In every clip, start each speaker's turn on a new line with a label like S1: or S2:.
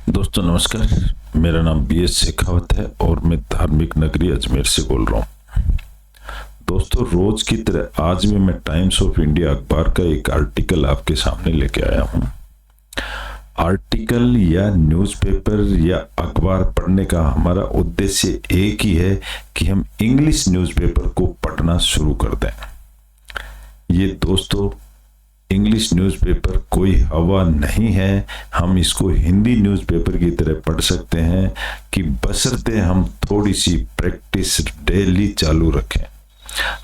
S1: दोस्तों नमस्कार। मेरा नाम BS शेखावत है और मैं धार्मिक नगरी अजमेर से बोल रहा हूँ। दोस्तों रोज की तरह आज भी मैं टाइम्स ऑफ इंडिया अखबार का एक आर्टिकल आपके सामने लेके आया हूँ। आर्टिकल या न्यूज़पेपर या अखबार पढ़ने का हमारा उद्देश्य एक ही है कि हम इंग्लिश न्यूज़पेपर को पढ़ना शुरू कर दें। ये दोस्तों इंग्लिश न्यूज़पेपर कोई हवा नहीं है, हम इसको हिंदी न्यूज़पेपर की तरह पढ़ सकते हैं कि बशर्ते हम थोड़ी सी प्रैक्टिस डेली चालू रखें।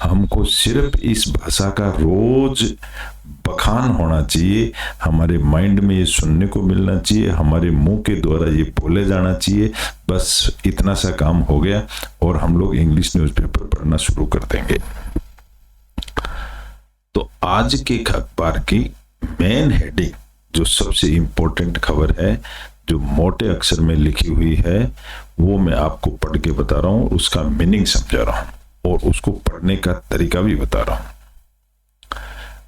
S1: हमको सिर्फ इस भाषा का रोज बखान होना चाहिए, हमारे माइंड में ये सुनने को मिलना चाहिए, हमारे मुंह के द्वारा ये बोले जाना चाहिए। बस इतना सा काम हो गया और हम लोग इंग्लिश न्यूज़पेपर पढ़ना शुरू कर देंगे। तो आज के अखबार की मेन हेडिंग जो सबसे इंपॉर्टेंट खबर है, जो मोटे अक्षर में लिखी हुई है, वो मैं आपको पढ़ के बता रहा हूँ, उसका मीनिंग समझा रहा हूँ और उसको पढ़ने का तरीका भी बता रहा हूँ।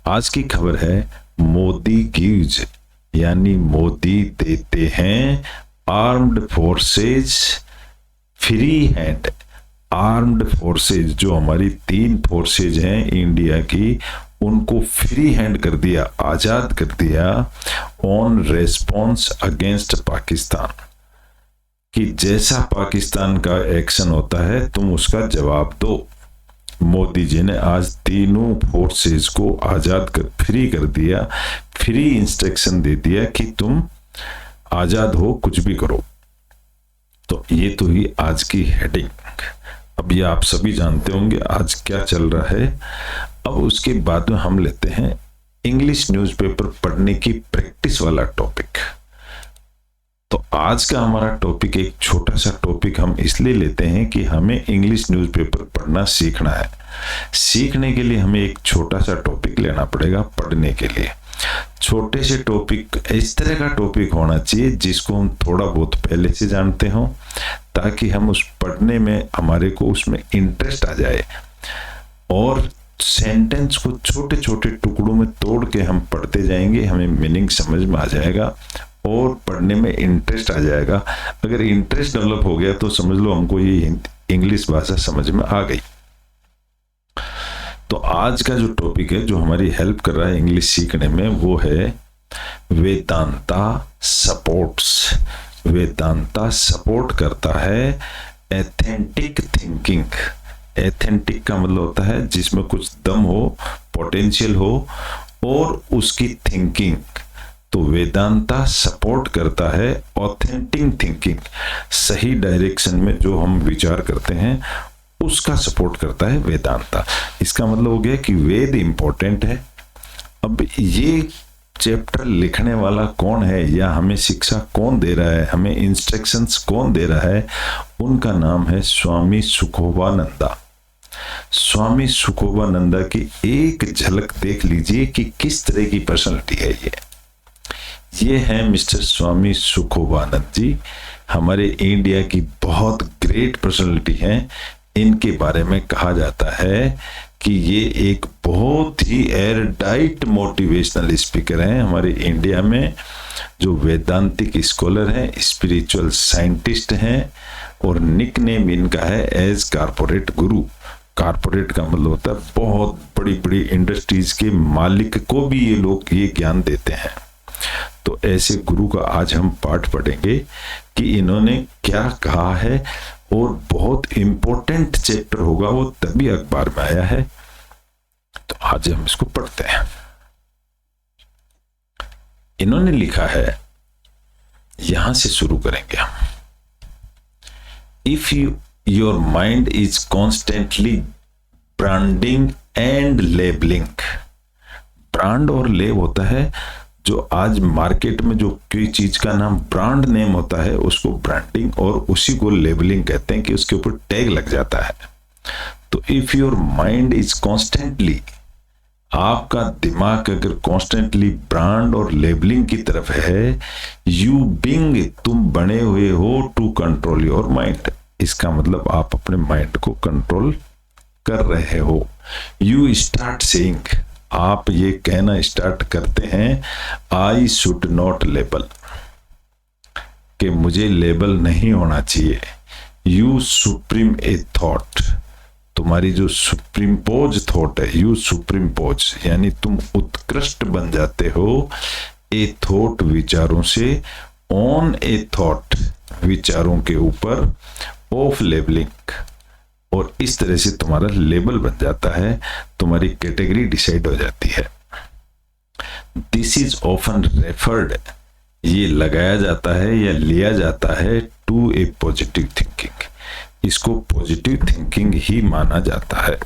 S1: आज की खबर है मोदी गिव्स, यानी मोदी देते हैं armed forces free hand. Armed forces जो हमारी 3 फोर्सेज हैं इंडिया की, उनको फ्री हैंड कर दिया, आजाद कर दिया ऑन रेस्पॉन्स अगेंस्ट पाकिस्तान, कि जैसा पाकिस्तान का एक्शन होता है तुम उसका जवाब दो। मोदी जी ने आज तीनों फोर्सेज को आजाद कर फ्री कर दिया, फ्री इंस्ट्रक्शन दे दिया कि तुम आजाद हो, कुछ भी करो। तो ये तो ही आज की हेडिंग। अब ये आप सभी जानते होंगे आज क्या चल रहा है। अब उसके बाद में हम लेते हैं इंग्लिश न्यूज़पेपर पढ़ने की प्रैक्टिस वाला टॉपिक। तो आज का हमारा टॉपिक एक छोटा सा टॉपिक हम इसलिए लेते हैं कि हमें इंग्लिश न्यूज़पेपर पढ़ना सीखना है। सीखने के लिए हमें एक छोटा सा टॉपिक लेना पड़ेगा पढ़ने के लिए। छोटे से टॉपिक, इस तरह का टॉपिक होना चाहिए जिसको हम थोड़ा बहुत पहले से जानते हो, ताकि हम उस पढ़ने में हमारे को उसमें इंटरेस्ट आ जाए और सेंटेंस को छोटे छोटे टुकड़ों में तोड़ के हम पढ़ते जाएंगे, हमें मीनिंग समझ में आ जाएगा और पढ़ने में इंटरेस्ट आ जाएगा। अगर इंटरेस्ट डेवलप हो गया तो समझ लो हमको ये इंग्लिश भाषा समझ में आ गई। तो आज का जो टॉपिक है जो हमारी हेल्प कर रहा है इंग्लिश सीखने में, वो है वेदांता सपोर्ट्स। वेदांता सपोर्ट करता है एथेंटिक थिंकिंग। एथेंटिक का मतलब होता है जिसमें कुछ दम हो, पोटेंशियल हो और उसकी थिंकिंग। तो वेदांता सपोर्ट करता है ऑथेंटिक थिंकिंग, सही डायरेक्शन में जो हम विचार करते हैं उसका सपोर्ट करता है वेदांता। इसका मतलब हो गया कि वेद इंपॉर्टेंट है। अब ये चैप्टर लिखने वाला कौन है या हमें शिक्षा कौन दे रहा है, हमें इंस्ट्रक्शंस कौन दे रहा है, उनका नाम है स्वामी सुखोबानंदा। स्वामी सुखोबानंदा की एक झलक देख लीजिए कि किस तरह की पर्सनालिटी है ये है मिस्टर स्वामी सुखोबानंद जी। हमारे इंडिया की बहुत ग्रेट पर्सनालिटी हैं। इनके बारे में कहा जाता है कि ये एक बहुत ही एयरटाइट मोटिवेशनल स्पीकर हैं हमारे इंडिया में, जो वैदांतिक स्कॉलर हैं, स्पिरिचुअल साइंटिस्ट हैं और निकनेम इनका है एज कारपोरेट गुरु। कारपोरेट का मतलब होता है बहुत बड़ी बड़ी इंडस्ट्रीज के मालिक को भी ये लोग ये ज्ञान देते हैं। तो ऐसे गुरु का आज हम पाठ पढ़ेंगे कि इन्होंने क्या कहा है और बहुत इंपॉर्टेंट चैप्टर होगा, वो तभी अखबार में आया है। तो आज हम इसको पढ़ते हैं। इन्होंने लिखा है, यहां से शुरू करेंगे हम। If your mind is constantly branding and labelling. Brand और लेब होता है जो आज मार्केट में जो कोई चीज का नाम ब्रांड नेम होता है उसको ब्रांडिंग और उसी को लेबलिंग कहते हैं कि उसके ऊपर टैग लग जाता है। तो if your mind is constantly, आपका दिमाग अगर कॉन्स्टेंटली ब्रांड और लेबलिंग की तरफ है, यू बिंग, तुम बने हुए हो टू कंट्रोल योर माइंड। इसका मतलब आप अपने माइंड को कंट्रोल कर रहे हो। यू स्टार्ट सेइंग, आप ये कहना स्टार्ट करते हैं, आई शुड नॉट लेबल, कि मुझे लेबल नहीं होना चाहिए। यू सुप्रीम ए थॉट, तुम्हारी जो सुप्रीमपोज थॉट है, यू सुप्रीमपोज यानी तुम उत्कृष्ट बन जाते हो ए थॉट विचारों से, ऑन ए थॉट विचारों के ऊपर, ऑफ लेबलिंग, और इस तरह से तुम्हारा लेबल बन जाता है, तुम्हारी कैटेगरी डिसाइड हो जाती है। दिस इज ऑफन रेफर्ड, ये लगाया जाता है या लिया जाता है टू ए पॉजिटिव थिंकिंग, इसको पॉजिटिव थिंकिंग ही माना जाता है।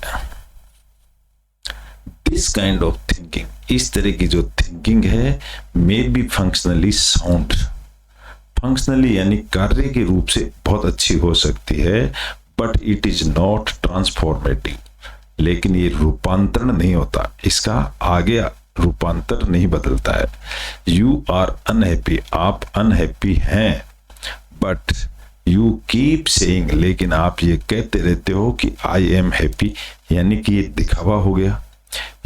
S1: दिस काइंड ऑफ थिंकिंग, इस तरह की जो थिंकिंग है, may be functionally sound, functionally यानी कार्य के रूप से बहुत अच्छी हो सकती है, but it is not transformative, लेकिन ये रूपांतरण नहीं होता, इसका आगे रूपांतर नहीं बदलता है। यू आर अनहैप्पी, आप अनहैप्पी हैं, बट यू कीप सेइंग, लेकिन आप ये कहते रहते हो कि आई एम हैप्पी, यानी कि ये दिखावा हो गया।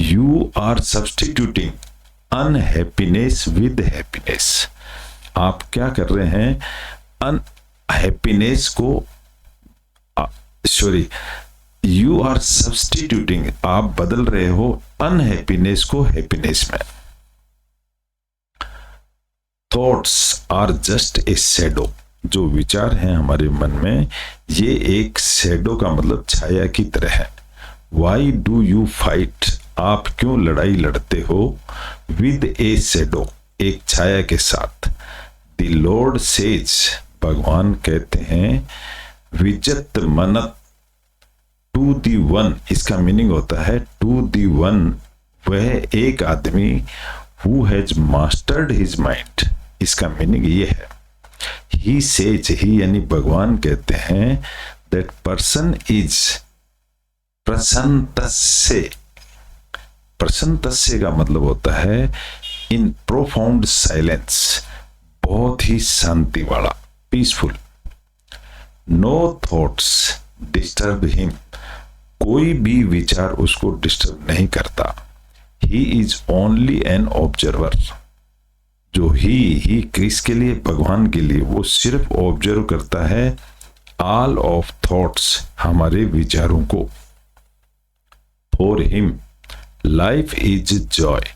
S1: You are substituting unhappiness with happiness, आप क्या कर रहे हैं, अनहैप्पीनेस को यू आर सब्सटीट्यूटिंग, आप बदल रहे हो अनहैप्पीनेस को हैप्पीनेस में। Thoughts are just a shadow, जो विचार हैं हमारे मन में, ये एक शैडो का मतलब छाया की तरह है। वाई डू यू फाइट, आप क्यों लड़ाई लड़ते हो, विद ए शैडो, एक छाया के साथ। द लॉर्ड सेज, भगवान कहते हैं, विजत मनत टू दी वन, इसका मीनिंग होता है टू दी वन, वह एक आदमी, who has mastered his mind, इसका मीनिंग ये है। ही सेज, ही यानी भगवान कहते हैं, दैट पर्सन इज प्रसन्नतस्य, प्रसन्नतस्य का मतलब होता है इन प्रोफाउंड साइलेंस, बहुत ही शांति वाला, peaceful. No thoughts disturb him, कोई भी विचार उसको डिस्टर्ब नहीं करता। He is only an observer, जो ही किसके लिए, भगवान के लिए, वो सिर्फ ऑब्जर्व करता है ऑल ऑफ थॉट्स, हमारे विचारों को। For him life is Joy,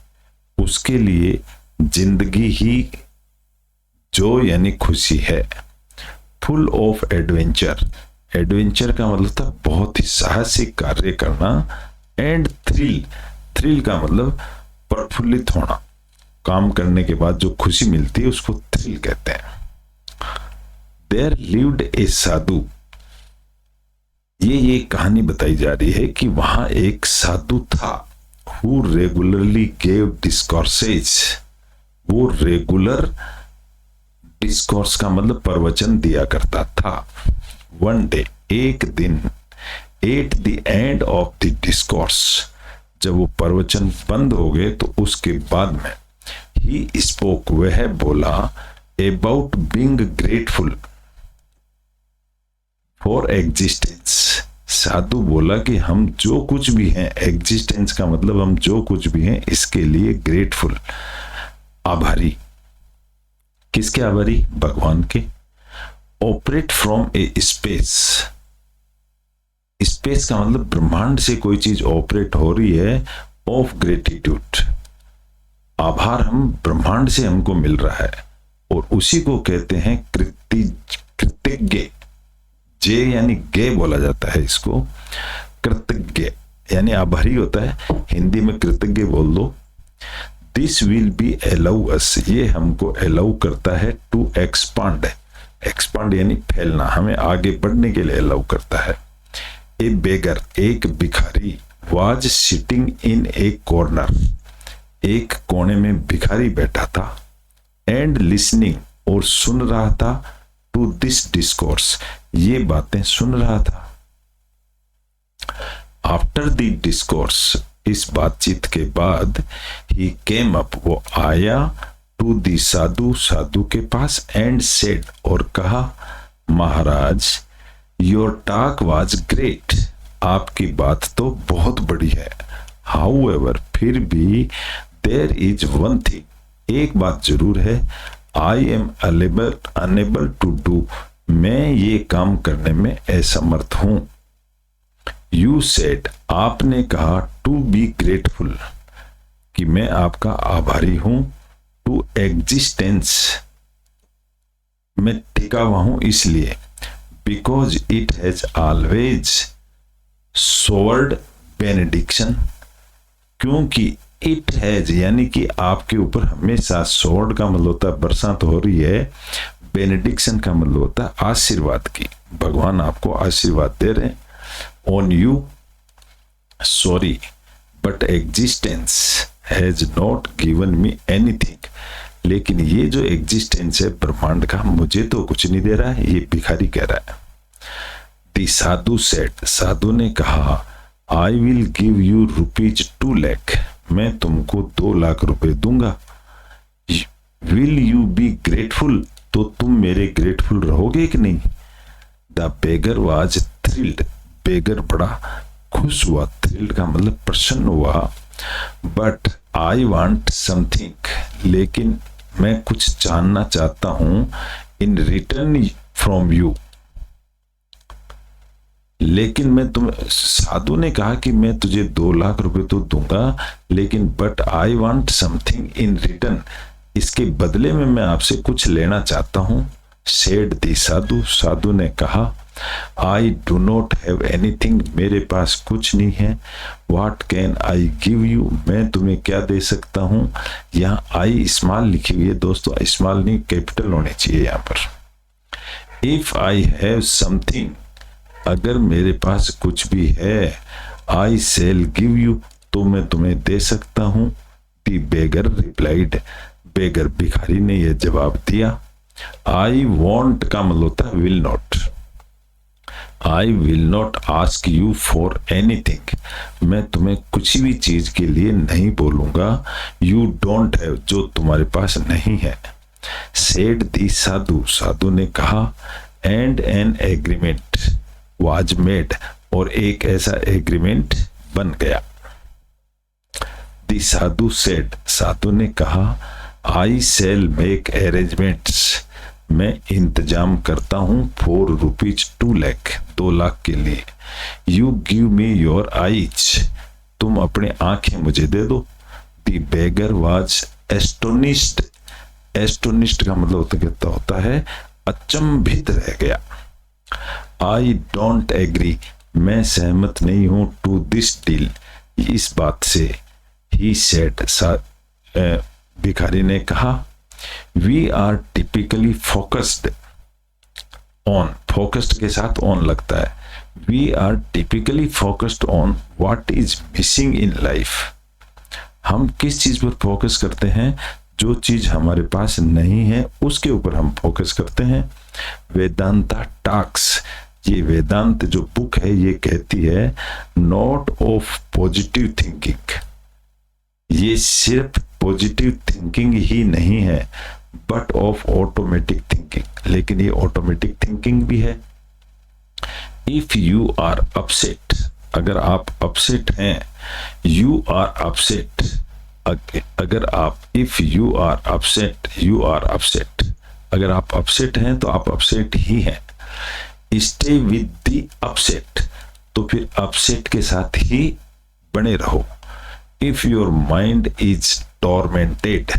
S1: उसके लिए जिंदगी ही जॉय यानी खुशी है। फुल ऑफ एडवेंचर, एडवेंचर का मतलब था बहुत ही साहसिक कार्य करना। एंड थ्रिल, थ्रिल का मतलब प्रफुल्लित होना, काम करने के बाद जो खुशी मिलती है उसको थ्रिल कहते हैं। देयर लिव्ड ए साधु, ये कहानी बताई जा रही है कि वहां एक साधु था, हु रेगुलरली गेव डिस्कोर्सेज, वो रेगुलर, डिस्कोर्स का मतलब प्रवचन दिया करता था। वन डे, एक दिन, at the end of the discourse, जब वो प्रवचन बंद हो गए तो उसके बाद में ही स्पोक, वह बोला, about being grateful for existence, साधु बोला कि हम जो कुछ भी हैं, एग्जिस्टेंस का मतलब हम जो कुछ भी हैं, इसके लिए ग्रेटफुल, आभारी। किसके आभारी, भगवान के। Operate from A space, space का मतलब ब्रह्मांड से कोई चीज ऑपरेट हो रही है, ऑफ ग्रेटिट्यूड, आभार हम ब्रह्मांड से हमको मिल रहा है, और उसी को कहते हैं कृतज्ञ, जे यानी गे बोला जाता है इसको, कृतज्ञ यानी आभारी होता है, हिंदी में कृतज्ञ बोल दो। This will be allow us, ये हमको अलाउ करता है टू एक्सपांड, एक्सपांड यानी फैलना, हमें आगे बढ़ने के लिए अलाउ करता है। ए बेगर, एक भिखारी, was sitting in A corner, एक कोने में भिखारी बैठा था, एंड लिसनिंग, और सुन रहा था, टू दिस डिस्कोर्स, ये बातें सुन रहा था। आफ्टर द डिस्कोर्स, इस बातचीत के बाद, ही केम अप, वो आया, टू दी साधु, साधु के पास, एंड सेड, और कहा, महाराज, योर टॉक वाज ग्रेट, आपकी बात तो बहुत बड़ी है। हाउएवर, फिर भी, देयर इज वन थिंग, एक बात जरूर है, I am unable to do, मैं ये काम करने में असमर्थ हूं। यू सेड, आपने कहा, टू बी ग्रेटफुल, कि मैं आपका आभारी हूं। टू एग्जिस्टेंस, मैं टिका हुआ हूं इसलिए। Because it has always showered benediction, क्योंकि इट हैज यानी कि आपके ऊपर हमेशा, शोवर्ड का मतलब होता है बरसात हो रही है, बेनेडिक्शन का मतलब होता है आशीर्वाद की, भगवान आपको आशीर्वाद दे रहे हैं। On you sorry but existence has not given me anything, लेकिन ये जो एग्जिस्टेंस है ब्रह्मांड का, मुझे तो कुछ नहीं दे रहा है, ये भिखारी कह रहा है। दी साधु सेड, साधु ने कहा, I will give you ₹2 lakh, मैं तुमको 2 लाख रुपए दूंगा। विल यू बी ग्रेटफुल, तो तुम मेरे ग्रेटफुल रहोगे कि नहीं। द बेगर वाज थ्रिल्ड, बेगर बड़ा खुश हुआ, थ्रिल्ड का मतलब प्रसन्न हुआ। बट आई वांट समथिंग, लेकिन मैं कुछ जानना चाहता हूं, इन रिटर्न फ्रॉम यू, लेकिन मैं साधु ने कहा कि मैं तुझे 2 लाख रुपए तो दूंगा, लेकिन but I want something in return, इसके बदले में मैं आपसे कुछ लेना चाहता हूं। सेड दी साधु, साधु ने कहा, I do not have anything, मेरे पास कुछ नहीं है। What can I give you, मैं तुम्हें क्या दे सकता हूं। यहाँ आई स्मॉल लिखी हुई है दोस्तों, स्मॉल नहीं कैपिटल होनी चाहिए यहाँ पर। इफ आई हैव समथिंग, अगर मेरे पास कुछ भी है, आई सेल गिव यू, तो मैं तुम्हें दे सकता हूं। दी बेगर रिप्लाइड, बेगर भिखारी ने यह जवाब दिया। आई वॉन्ट का मतलब होता है will not, I will not ask you for anything, मैं तुम्हें कुछ भी चीज के लिए नहीं बोलूंगा। यू डोंट हैव, जो तुम्हारे पास नहीं है। सेड दी साधु, साधु ने कहा, and an agreement was made, और एक ऐसा एग्रीमेंट बन गया। दी साधु सेड, साधु ने कहा, आई शैल मेक अरेंजमेंट्स, मैं इंतजाम करता हूं फॉर ₹2 लाख, 2 लाख के लिए। You give me your eyes, तुम अपने आंखें मुझे दे दो। दी बेगर वाज एस्टोनिश्ड, एस्टोनिश्ड का मतलब होता है अचंभित रह गया। आई डोंट एग्री, मैं सहमत नहीं हूं, टू दिस डील, इस बात से। ही सेड, भिखारी ने कहा, we are typically focused on, focused के साथ ऑन लगता है। We are typically focused on what is missing in life, हम किस चीज पर फोकस करते हैं, जो चीज हमारे पास नहीं है उसके ऊपर हम फोकस करते हैं। वेदांता टॉक्स, ये वेदांत जो बुक है ये कहती है, नॉट ऑफ पॉजिटिव थिंकिंग, ये सिर्फ पॉजिटिव थिंकिंग ही नहीं है, बट ऑफ ऑटोमेटिक थिंकिंग, लेकिन ये ऑटोमेटिक थिंकिंग भी है। इफ यू आर अपसेट, अगर आप अपसेट हैं, यू आर अपसेट, अगर आप, if you are upset, you are upset, अगर आप अपसेट हैं तो आप अपसेट ही हैं। स्टे विद द अपसेट, तो फिर अपसेट के साथ ही बने रहो। If your mind is tormented,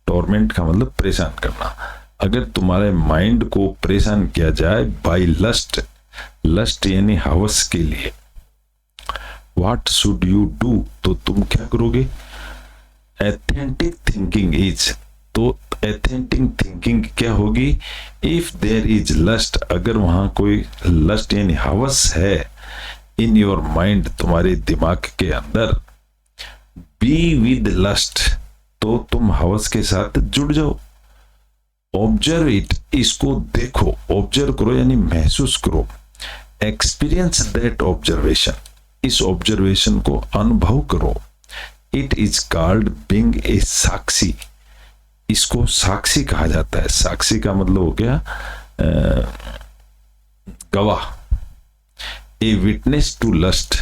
S1: torment का मतलब परेशान करना, अगर तुम्हारे माइंड को परेशान किया जाए बाय लस्ट, लस्ट यानी हवस के लिए, व्हाट शुड यू डू, तो तुम क्या करोगे। एथेंटिक थिंकिंग इज, तो एथेंटिक थिंकिंग क्या होगी। इफ देयर इज लस्ट, अगर वहां कोई लस्ट यानी हवस है, इन योर माइंड, तुम्हारे दिमाग के अंदर, बी विद लस्ट, तो तुम हवस के साथ जुड़ जाओ। ऑब्जर्व इट, इसको देखो, ऑब्जर्व करो यानी महसूस करो। एक्सपीरियंस दैट ऑब्जर्वेशन, इस ऑब्जर्वेशन को अनुभव करो। It is called being a sakshi, इसको साक्षी कहा जाता है। साक्षी का मतलब हो गया गवाह। ए विटनेस टू लस्ट,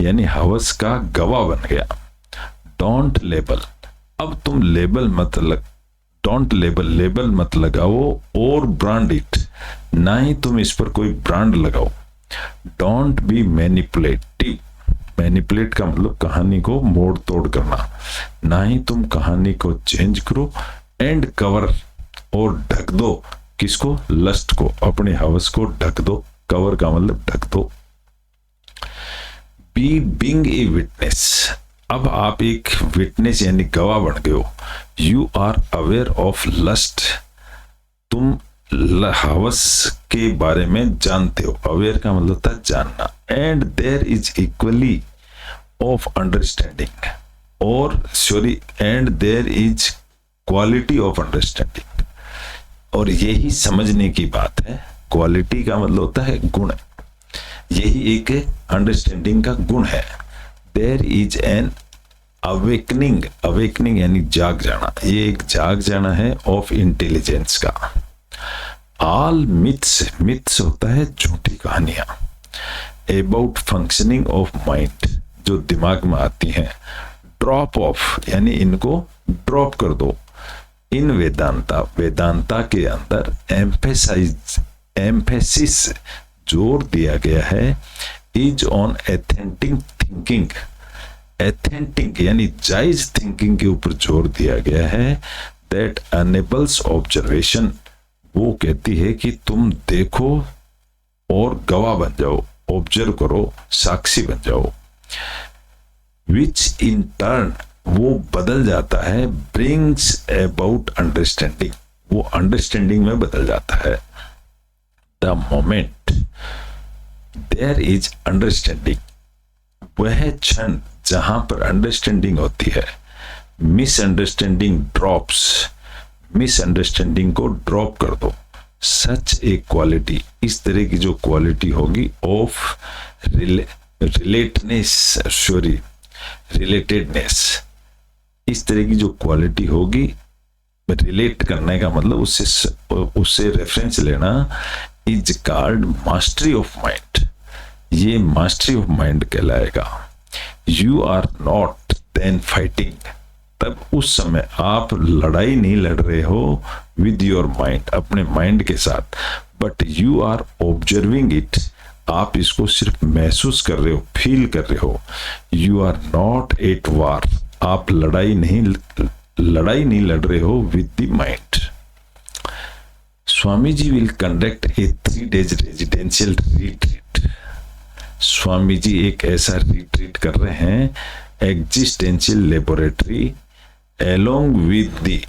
S1: यानी हवस का गवाह बन गया। डोंट लेबल, अब तुम लेबल मत डोंट लेबल, लेबल मत लगाओ, और ब्रांड इट, ना ही तुम इस पर कोई ब्रांड लगाओ। डोंट बी मैनिपुलेटिव, मैनिपुलेट का मतलब कहानी को मोड़ तोड़ करना, ना ही तुम कहानी को चेंज करो। एंड कवर, और ढक दो, किसको? लस्ट को, अपने हवस को ढक दो। कवर का मतलब ढक दो। बी बीइंग ए विटनेस, अब आप एक विटनेस यानी गवाह बन गए हो। You are aware of lust, तुम हवस के बारे में जानते हो। अवेयर का मतलब था जानना। And there is equally of understanding, और sorry, and there is quality of understanding, और यही समझने की बात है। क्वालिटी का मतलब होता है गुण, यही एक अंडरस्टैंडिंग का गुण है। There is an awakening, awakening यानी जाग जाना, ये एक जाग जाना है ऑफ इंटेलिजेंस का। ऑल मिथ्स, मिथ्स होता है झूठी कहानियां, अबाउट फंक्शनिंग ऑफ माइंड, जो दिमाग में आती हैं। ड्रॉप ऑफ यानी इनको ड्रॉप कर दो। इन वेदांता, वेदांता के अंदर एम्फेसाइज, एम्फेसिस जोर दिया गया है, is on authentic thinking, authentic यानी जायज थिंकिंग के ऊपर जोर दिया गया है। दैट अनेबल्स ऑब्जर्वेशन, वो कहती है कि तुम देखो और गवाह बन जाओ, ऑब्जर्व करो, साक्षी बन जाओ। विच इन टर्न, वो बदल जाता है, ब्रिंग्स अबाउट अंडरस्टैंडिंग, वो अंडरस्टैंडिंग में बदल जाता है। The moment there is understanding, वह क्षण जहां पर अंडरस्टैंडिंग होती है, मिसअंडरस्टैंडिंग ड्रॉप्स, मिसअंडरस्टैंडिंग को ड्रॉप कर दो। सच ए क्वालिटी, इस तरह की जो क्वालिटी होगी ऑफ रिलेटनेस, सॉरी रिलेटेडनेस, इस तरह की जो क्वालिटी होगी, रिलेट करने का मतलब उससे रेफरेंस लेना, is called mastery of mind, ये मास्टरी ऑफ माइंड कहलाएगा। You are not then fighting, तब उस समय आप लड़ाई नहीं लड़ रहे हो विद योर माइंड, अपने माइंड के साथ, but you are observing it, आप इसको सिर्फ महसूस कर रहे हो, फील कर रहे हो। You are not at war, आप लड़ाई नहीं लड़ रहे हो with the mind. Swami ji will conduct a 3 days residential retreat, Swami ji एक ऐसा रिट्रीट कर रहे हैं, existential laboratory, along with the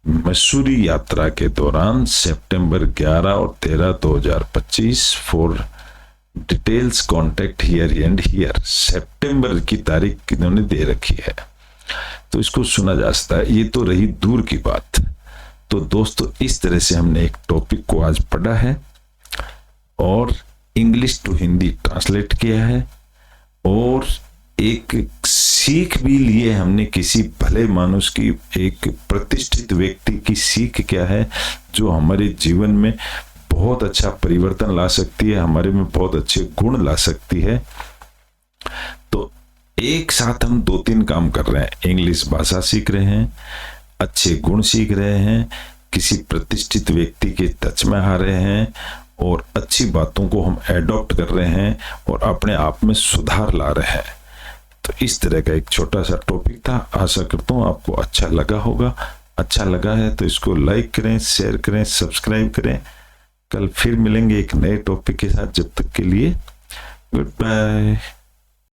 S1: Mussoorie यात्रा के दौरान, सितंबर 11 और 13, 2025। For details contact here and here, सितंबर की तारीख इन्होंने दे रखी है, तो इसको सुना जा सकता है। ये तो रही दूर की बात। तो दोस्तों, इस तरह से हमने एक टॉपिक को आज पढ़ा है और इंग्लिश टू हिंदी ट्रांसलेट किया है, और एक सीख भी लिए हमने किसी भले मानुष की, एक प्रतिष्ठित व्यक्ति की सीख क्या है जो हमारे जीवन में बहुत अच्छा परिवर्तन ला सकती है, हमारे में बहुत अच्छे गुण ला सकती है। तो एक साथ हम 2-3 काम कर रहे हैं, इंग्लिश भाषा सीख रहे हैं, अच्छे गुण सीख रहे हैं, किसी प्रतिष्ठित व्यक्ति के टच में आ रहे हैं, और अच्छी बातों को हम एडॉप्ट कर रहे हैं और अपने आप में सुधार ला रहे हैं। तो इस तरह का एक छोटा सा टॉपिक था। आशा करता हूँ आपको अच्छा लगा होगा। अच्छा लगा है तो इसको लाइक करें, शेयर करें, सब्सक्राइब करें। कल फिर मिलेंगे एक नए टॉपिक के साथ। जब तक के लिए गुड बाय।